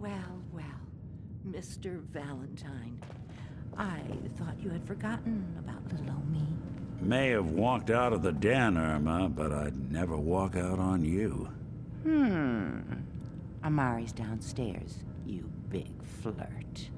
Well, well, Mr. Valentine. I thought you had forgotten about little old me. May have walked out of the den, Irma, but I'd never walk out on you. Amari's downstairs, you big flirt.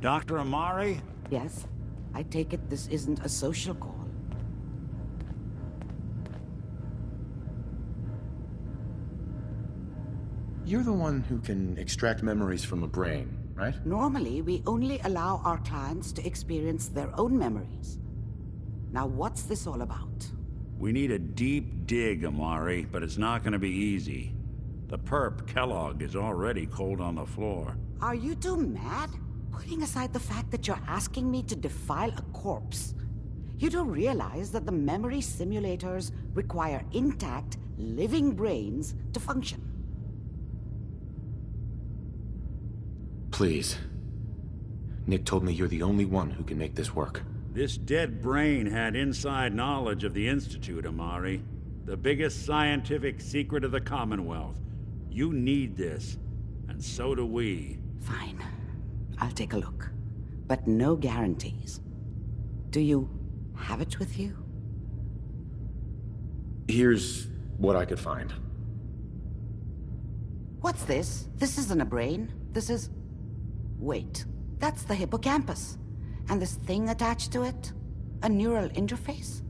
Dr. Amari? Yes? I take it this isn't a social call. You're the one who can extract memories from a brain, right? Normally, we only allow our clients to experience their own memories. Now, what's this all about? We need a deep dig, Amari, but it's not gonna be easy. The perp, Kellogg, is already cold on the floor. Are you two mad? Putting aside the fact that you're asking me to defile a corpse, you don't realize that the memory simulators require intact, living brains to function. Please. Nick told me you're the only one who can make this work. This dead brain had inside knowledge of the Institute, Amari. The biggest scientific secret of the Commonwealth. You need this, and so do we. Fine. I'll take a look. But no guarantees. Do you have it with you? Here's what I could find. What's this? This isn't a brain. This is... Wait. That's the hippocampus. And this thing attached to it? A neural interface?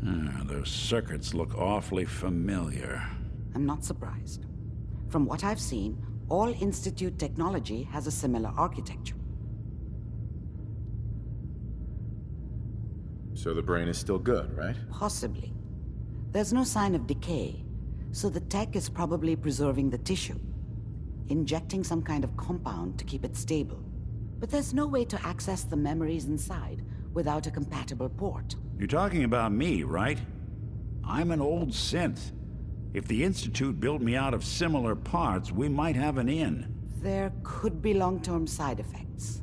Those circuits look awfully familiar. I'm not surprised. From what I've seen, all Institute technology has a similar architecture. So the brain is still good, right? Possibly. There's no sign of decay, so the tech is probably preserving the tissue, injecting some kind of compound to keep it stable. But there's no way to access the memories inside without a compatible port. You're talking about me, right? I'm an old synth. If the Institute built me out of similar parts, we might have an in. There could be long-term side effects.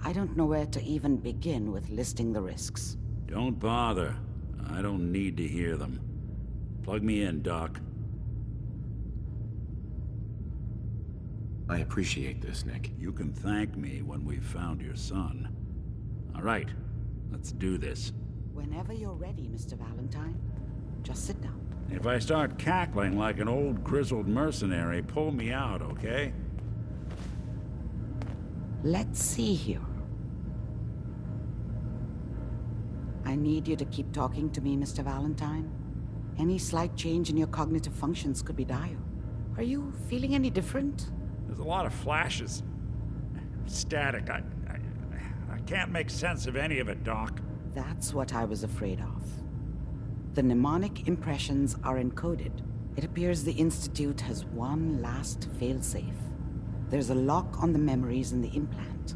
I don't know where to even begin with listing the risks. Don't bother. I don't need to hear them. Plug me in, Doc. I appreciate this, Nick. You can thank me when we've found your son. All right, let's do this. Whenever you're ready, Mr. Valentine. Just sit down. If I start cackling like an old grizzled mercenary, pull me out, okay? Let's see here. I need you to keep talking to me, Mr. Valentine. Any slight change in your cognitive functions could be dire. Are you feeling any different? There's a lot of flashes. Static. I can't make sense of any of it, Doc. That's what I was afraid of. The mnemonic impressions are encoded. It appears the Institute has one last failsafe. There's a lock on the memories in the implant.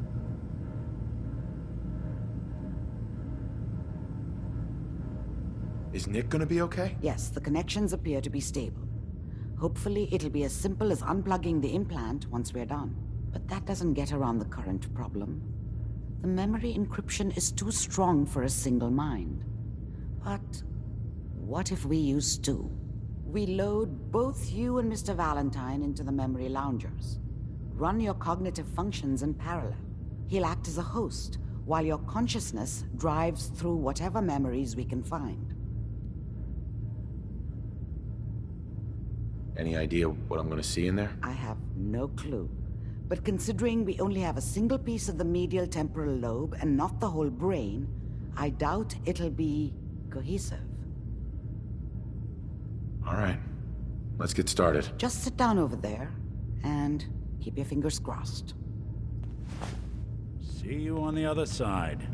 Is Nick gonna be okay? Yes, the connections appear to be stable. Hopefully, it'll be as simple as unplugging the implant once we're done. But that doesn't get around the current problem. The memory encryption is too strong for a single mind. But what if we use two? We load both you and Mr. Valentine into the memory loungers. Run your cognitive functions in parallel. He'll act as a host, while your consciousness drives through whatever memories we can find. Any idea what I'm gonna see in there? I have no clue. But considering we only have a single piece of the medial temporal lobe and not the whole brain, I doubt it'll be cohesive. All right, let's get started. Just sit down over there and keep your fingers crossed. See you on the other side.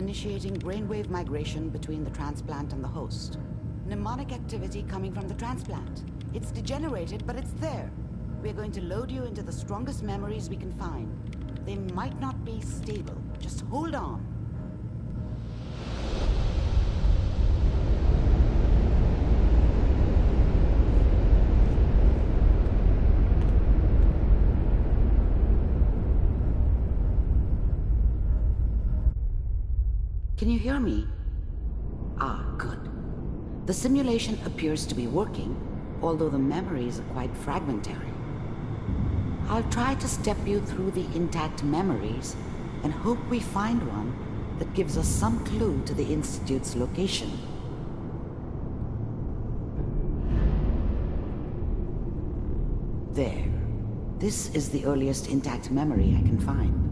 initiating brainwave migration between the transplant and the host. Mnemonic activity coming from the transplant. It's degenerated, but it's there. We're going to load you into the strongest memories we can find. They might not be stable. Just hold on. Can you hear me? Ah, good. The simulation appears to be working, although the memories are quite fragmentary. I'll try to step you through the intact memories and hope we find one that gives us some clue to the Institute's location. There. This is the earliest intact memory I can find.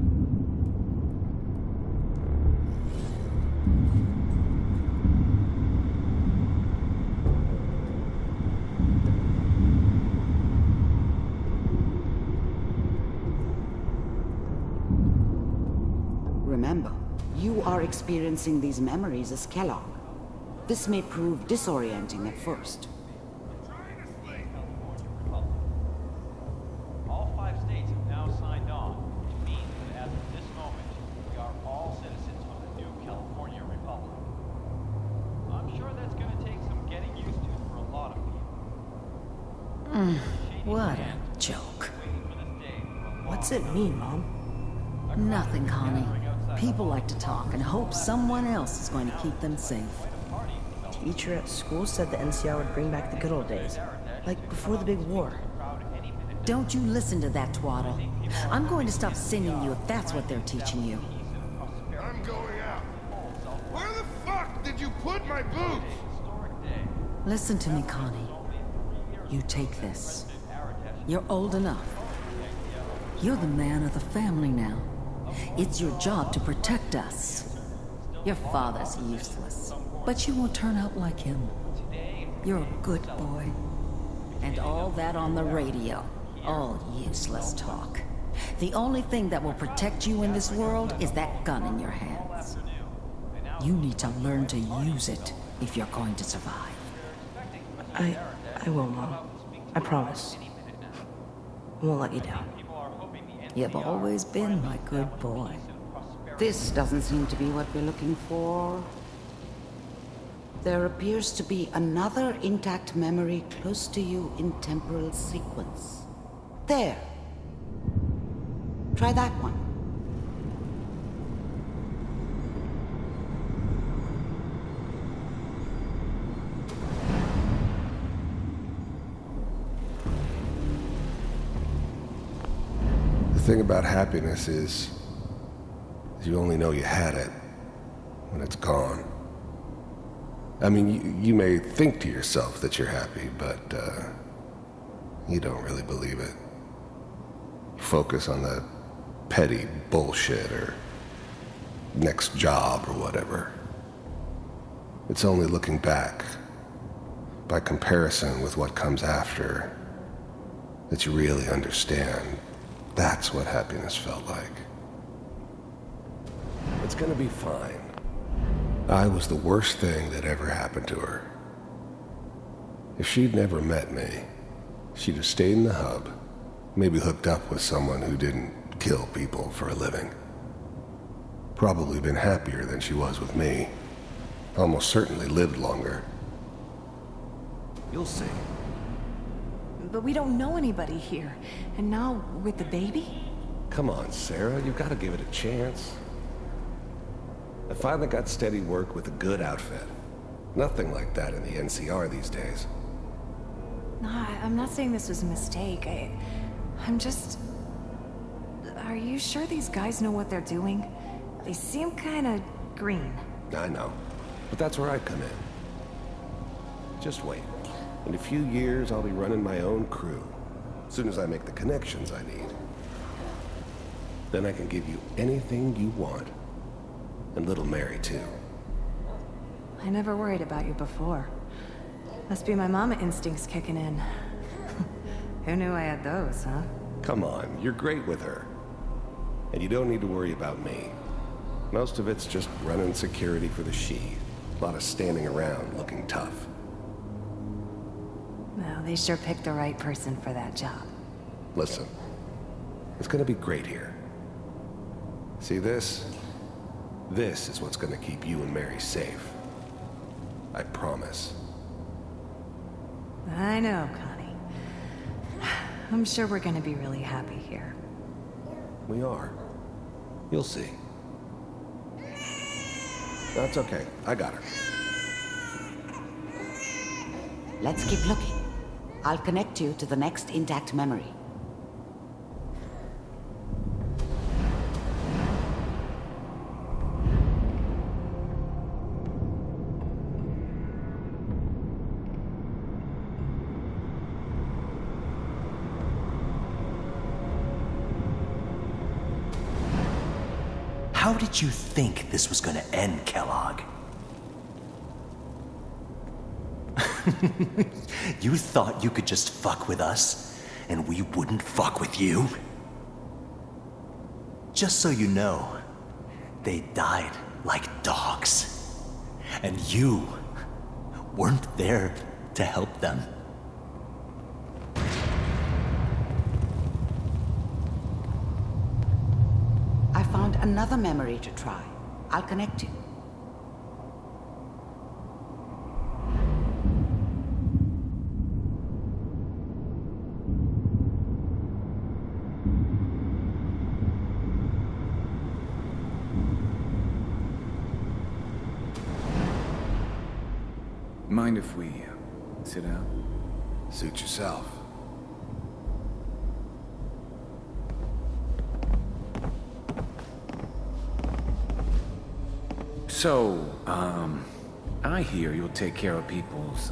Remember, you are experiencing these memories as Kellogg. This may prove disorienting at first. All 5 states have now signed on, which means that as of this moment, we are all citizens of the new California Republic. I'm sure that's going to take some getting used to for a lot of people. What a joke. What's it mean, Mom? Nothing, Connie. People like to talk and hope someone else is going to keep them safe. Teacher at school said the NCR would bring back the good old days, like before the big war. Don't you listen to that twaddle. I'm going to stop singing you if that's what they're teaching you. I'm going out. Where the fuck did you put my boots? Listen to me, Connie. You take this. You're old enough. You're the man of the family now. It's your job to protect us. Your father's useless, but you won't turn out like him. You're a good boy. And all that on the radio, all useless talk. The only thing that will protect you in this world is that gun in your hands. You need to learn to use it if you're going to survive. I will, Mom. I promise. I won't let you down. You've always been my good boy. This doesn't seem to be what we're looking for. There appears to be another intact memory close to you in temporal sequence. There. Try that one. The thing about happiness is you only know you had it when it's gone. I mean, you may think to yourself that you're happy, but you don't really believe it. You focus on the petty bullshit or next job or whatever. It's only looking back, by comparison with what comes after, that you really understand. That's what happiness felt like. It's gonna be fine. I was the worst thing that ever happened to her. If she'd never met me, she'd have stayed in the hub, maybe hooked up with someone who didn't kill people for a living. Probably been happier than she was with me. Almost certainly lived longer. You'll see. But we don't know anybody here. And now, with the baby? Come on, Sarah, you've got to give it a chance. I finally got steady work with a good outfit. Nothing like that in the NCR these days. No, I'm not saying this was a mistake. I'm just... Are you sure these guys know what they're doing? They seem kinda green. I know, but that's where I come in. Just wait. In a few years, I'll be running my own crew. As soon as I make the connections I need. Then I can give you anything you want. And little Mary, too. I never worried about you before. Must be my mama instincts kicking in. Who knew I had those, huh? Come on, you're great with her. And you don't need to worry about me. Most of it's just running security for the She. A lot of standing around looking tough. Well, they sure picked the right person for that job. Listen, it's gonna be great here. See this? This is what's gonna keep you and Mary safe. I promise. I know, Connie. I'm sure we're gonna be really happy here. We are. You'll see. That's okay. I got her. Let's keep looking. I'll connect you to the next intact memory. How did you think this was gonna end, Kellogg? You thought you could just fuck with us, and we wouldn't fuck with you? Just so you know, they died like dogs. And you weren't there to help them. I found another memory to try. I'll connect you. Mind if we sit down? Suit yourself. So, I hear you'll take care of people's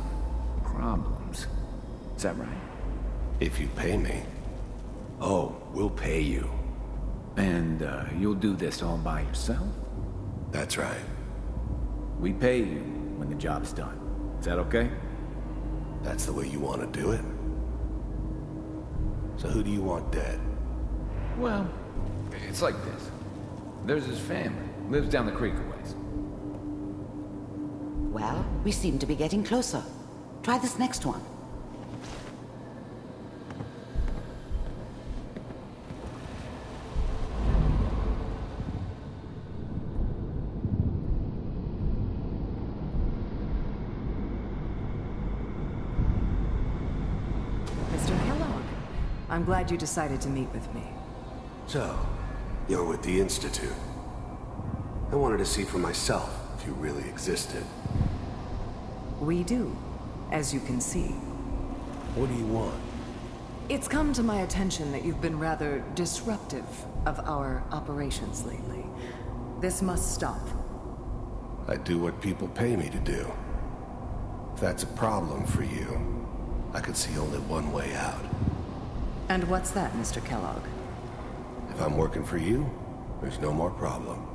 problems. Is that right? If you pay me. Oh, we'll pay you. And, you'll do this all by yourself? That's right. We pay you when the job's done. Is that okay? That's the way you want to do it? So who do you want dead? Well, it's like this. There's his family. Lives down the creek a ways. Well, we seem to be getting closer. Try this next one. Mr. Kellogg, I'm glad you decided to meet with me. So, you're with the Institute. I wanted to see for myself if you really existed. We do, as you can see. What do you want? It's come to my attention that you've been rather disruptive of our operations lately. This must stop. I do what people pay me to do. If that's a problem for you, I could see only one way out. And what's that, Mr. Kellogg? If I'm working for you, there's no more problem.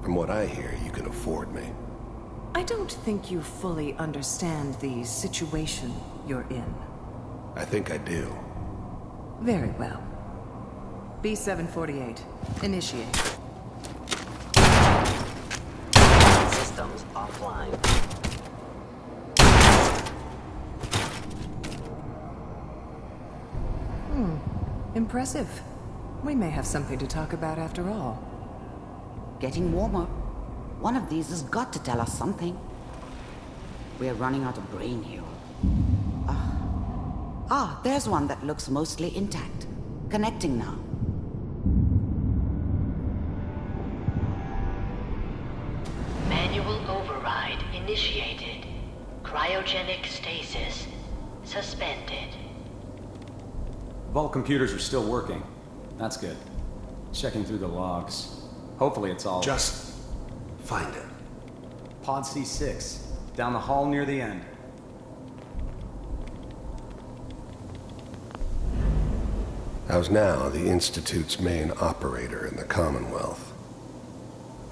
From what I hear, you can afford me. I don't think you fully understand the situation you're in. I think I do. Very well. B-748, initiate. Systems offline. Impressive. We may have something to talk about after all. Getting warmer. One of these has got to tell us something. We're running out of brain here. There's one that looks mostly intact. Connecting now. Manual override initiated. Cryogenic stasis suspended. Vault computers are still working. That's good. Checking through the logs. Hopefully it's all... Just find it. Pod C6. Down the hall near the end. I was now the Institute's main operator in the Commonwealth.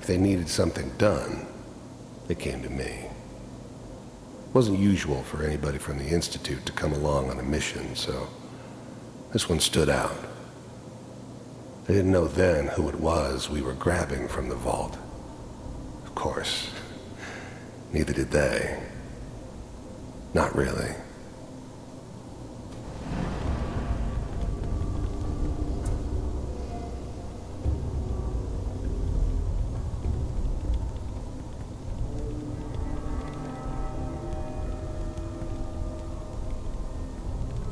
If they needed something done, they came to me. It wasn't usual for anybody from the Institute to come along on a mission, so this one stood out. I didn't know then who it was we were grabbing from the vault. Of course, neither did they. Not really.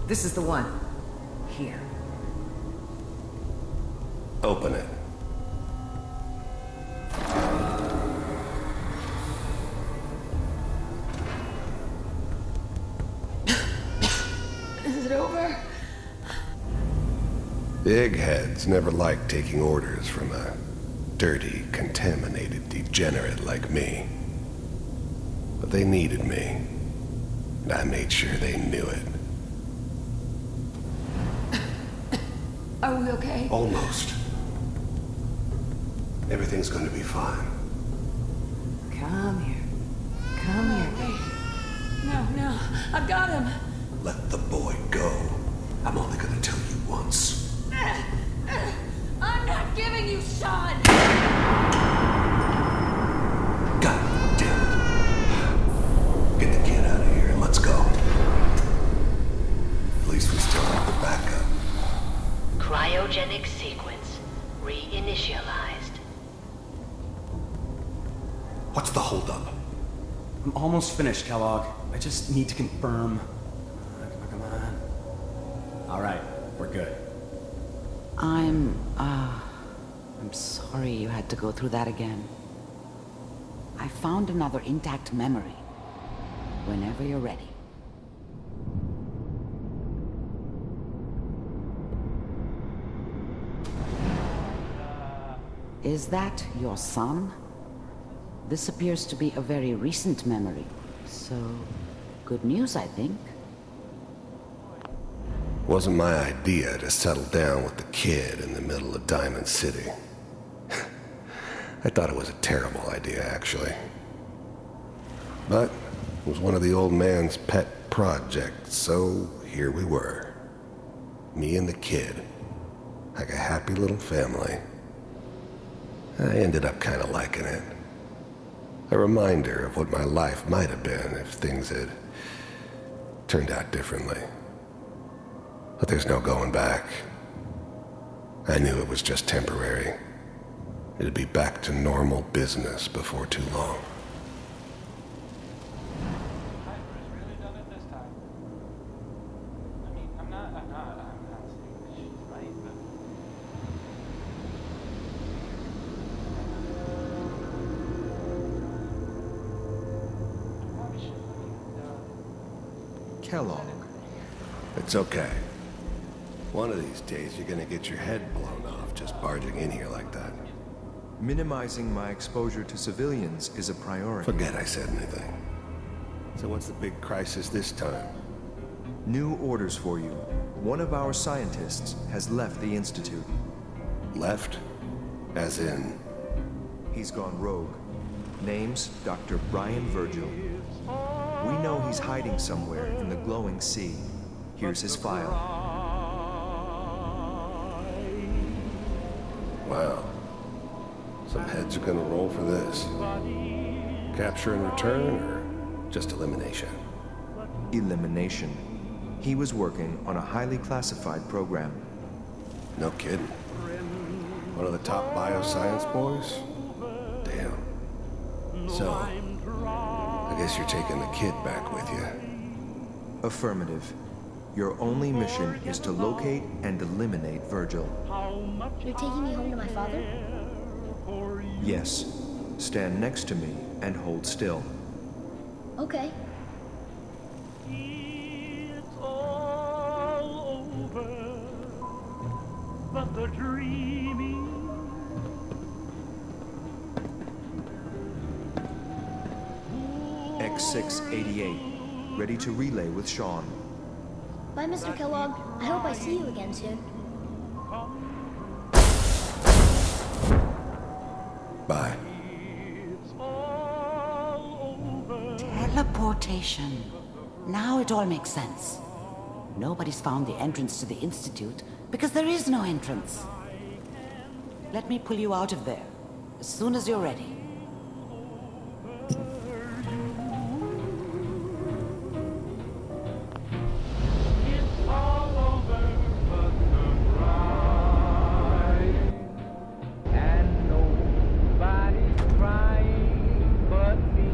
This is the one. Here. Open it. Is it over? The eggheads never liked taking orders from a dirty, contaminated degenerate like me. But they needed me, and I made sure they knew it. Are we okay? Almost. Everything's going to be fine. Come here. Come here. Wait. No. I've got him. Let the boy go. I'm only going to tell you once. I'm not giving you Sean! God damn it. Get the kid out of here and let's go. At least we still have the backup. Cryogenic sequence reinitialized. What's the holdup? I'm almost finished, Kellogg. I just need to confirm. Come on. All right, we're good. I'm sorry you had to go through that again. I found another intact memory. Whenever you're ready. Is that your son? This appears to be a very recent memory. So, good news, I think. Wasn't my idea to settle down with the kid in the middle of Diamond City. I thought it was a terrible idea, actually. But it was one of the old man's pet projects, so here we were. Me and the kid. Like a happy little family. I ended up kind of liking it. A reminder of what my life might have been if things had turned out differently. But there's no going back. I knew it was just temporary. It'd be back to normal business before too long. Kellogg. It's okay. One of these days you're gonna get your head blown off just barging in here like that. Minimizing my exposure to civilians is a priority. Forget I said anything. So what's the big crisis this time? New orders for you. One of our scientists has left the Institute. Left? As in? He's gone rogue. Name's Dr. Brian Virgil. We know he's hiding somewhere in the glowing sea. Here's his file. Wow. Some heads are gonna roll for this. Capture and return, or just elimination? Elimination. He was working on a highly classified program. No kidding. One of the top bioscience boys? Damn. So, I guess you're taking the kid back with you. Affirmative. Your only mission is to locate and eliminate Virgil. You're taking me home to my father? Yes. Stand next to me and hold still. Okay. It's all over, but the dreaming. X688, ready to relay with Sean. Bye, Mr. Kellogg. I hope I see you again soon. Bye. Teleportation. Now it all makes sense. Nobody's found the entrance to the Institute because there is no entrance. Let me pull you out of there as soon as you're ready. It's all over but the bride, and nobody's crying but me.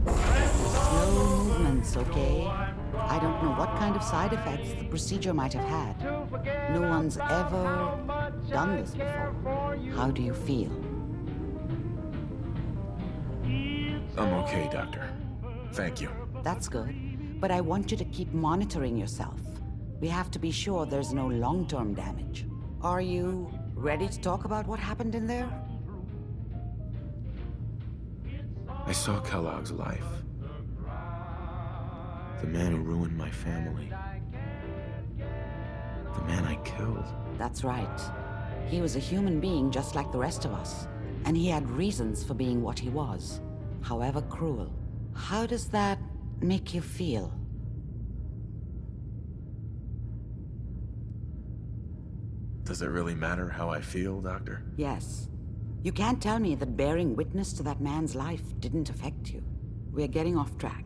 Slow movements, okay? I don't know what kind of side effects the procedure might have had. No one's ever done this before. How do you feel? I'm okay, Doctor. Thank you. That's good. But I want you to keep monitoring yourself. We have to be sure there's no long-term damage. Are you ready to talk about what happened in there? I saw Kellogg's life. The man who ruined my family. The man I killed. That's right. He was a human being just like the rest of us. And he had reasons for being what he was, however cruel. How does that make you feel? Does it really matter how I feel, Doctor? Yes. You can't tell me that bearing witness to that man's life didn't affect you. We're getting off track.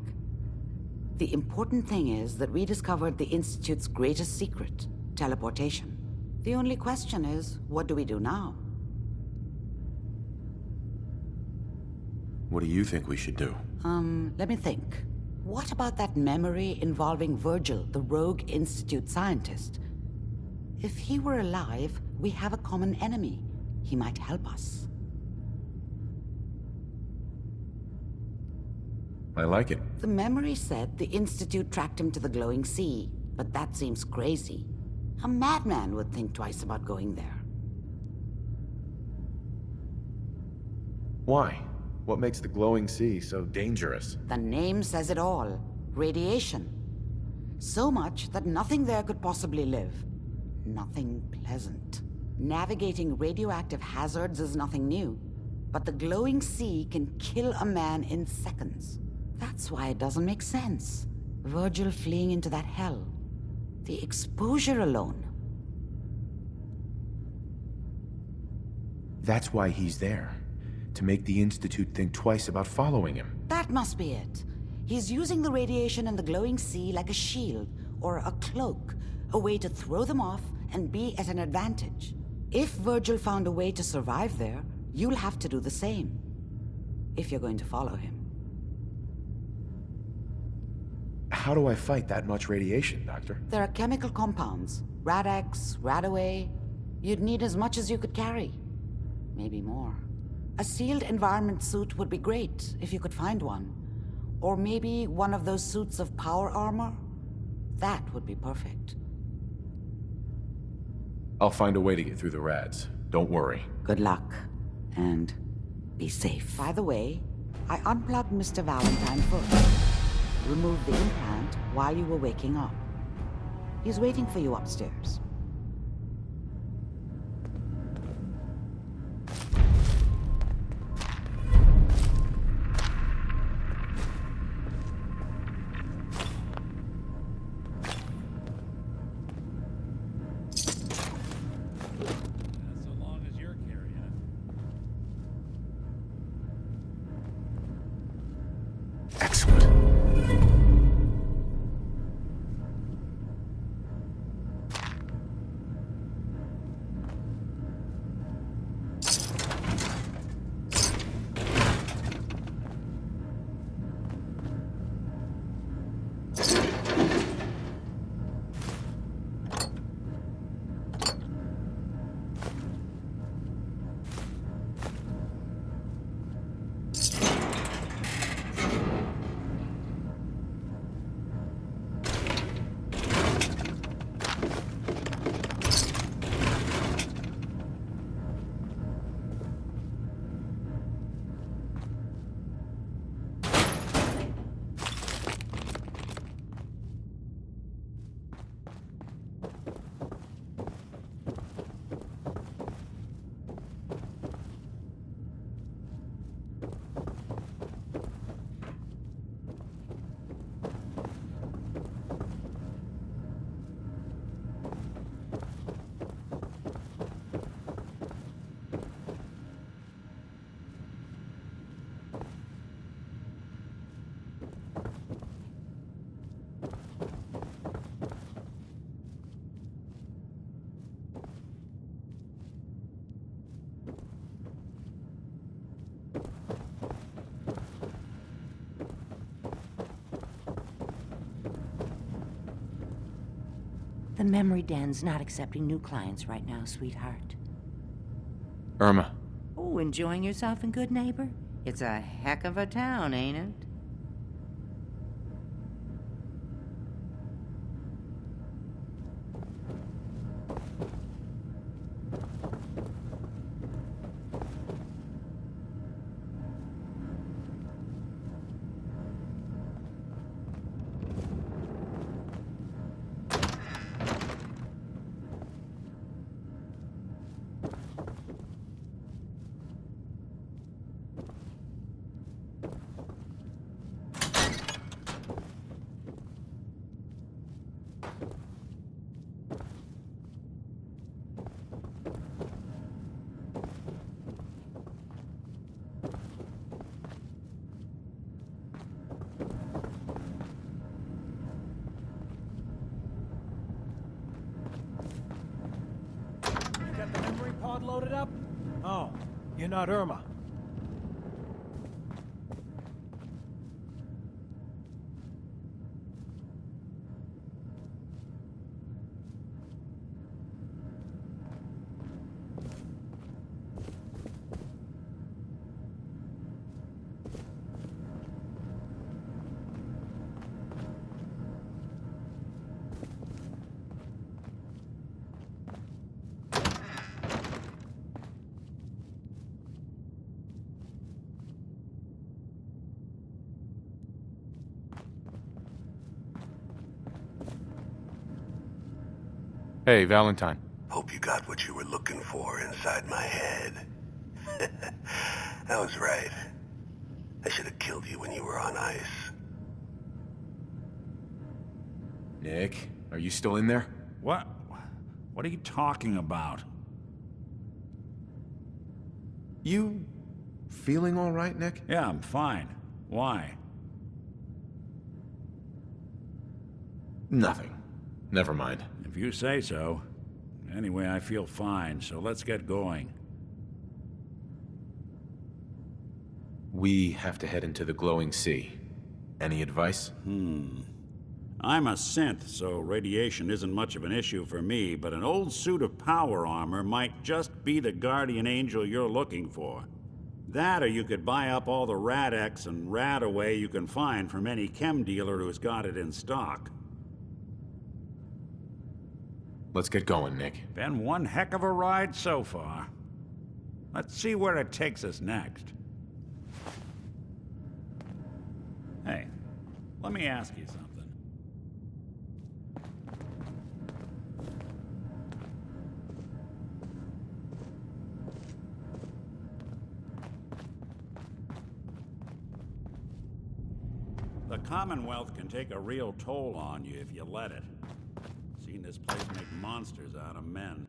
The important thing is that we discovered the Institute's greatest secret, teleportation. The only question is, what do we do now? What do you think we should do? Let me think. What about that memory involving Virgil, the rogue Institute scientist? If he were alive, we have a common enemy. He might help us. I like it. The memory said the Institute tracked him to the glowing sea, but that seems crazy. A madman would think twice about going there. Why? What makes the glowing sea so dangerous? The name says it all. Radiation. So much that nothing there could possibly live. Nothing pleasant. Navigating radioactive hazards is nothing new, but the glowing sea can kill a man in seconds. That's why it doesn't make sense. Virgil fleeing into that hell. The exposure alone. That's why he's there. To make the Institute think twice about following him. That must be it. He's using the radiation in the glowing sea like a shield or a cloak, a way to throw them off and be at an advantage. If Virgil found a way to survive there, you'll have to do the same. If you're going to follow him. How do I fight that much radiation, Doctor? There are chemical compounds. Rad-X, Radaway. You'd need as much as you could carry. Maybe more. A sealed environment suit would be great, if you could find one. Or maybe one of those suits of power armor? That would be perfect. I'll find a way to get through the rads. Don't worry. Good luck. And be safe. By the way, I unplugged Mr. Valentine first. Removed the implant while you were waking up. He's waiting for you upstairs. The memory den's not accepting new clients right now, sweetheart. Irma. Oh, enjoying yourself in Good Neighbor? It's a heck of a town, ain't it? Got the memory pod loaded up? Oh, you're not Irma. Hey, Valentine. Hope you got what you were looking for inside my head. I was right. I should have killed you when you were on ice. Nick, are you still in there? What? What are you talking about? You feeling all right, Nick? Yeah, I'm fine. Why? Nothing. Never mind. If you say so. Anyway, I feel fine, so let's get going. We have to head into the glowing sea. Any advice? I'm a synth, so radiation isn't much of an issue for me, but an old suit of power armor might just be the guardian angel you're looking for. That, or you could buy up all the Rad-X and Rad-Away you can find from any chem dealer who's got it in stock. Let's get going, Nick. Been one heck of a ride so far. Let's see where it takes us next. Hey, let me ask you something. The Commonwealth can take a real toll on you if you let it. Seen this place make monsters out of men.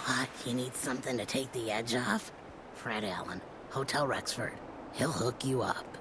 What? You need something to take the edge off? Fred Allen, Hotel Rexford. He'll hook you up.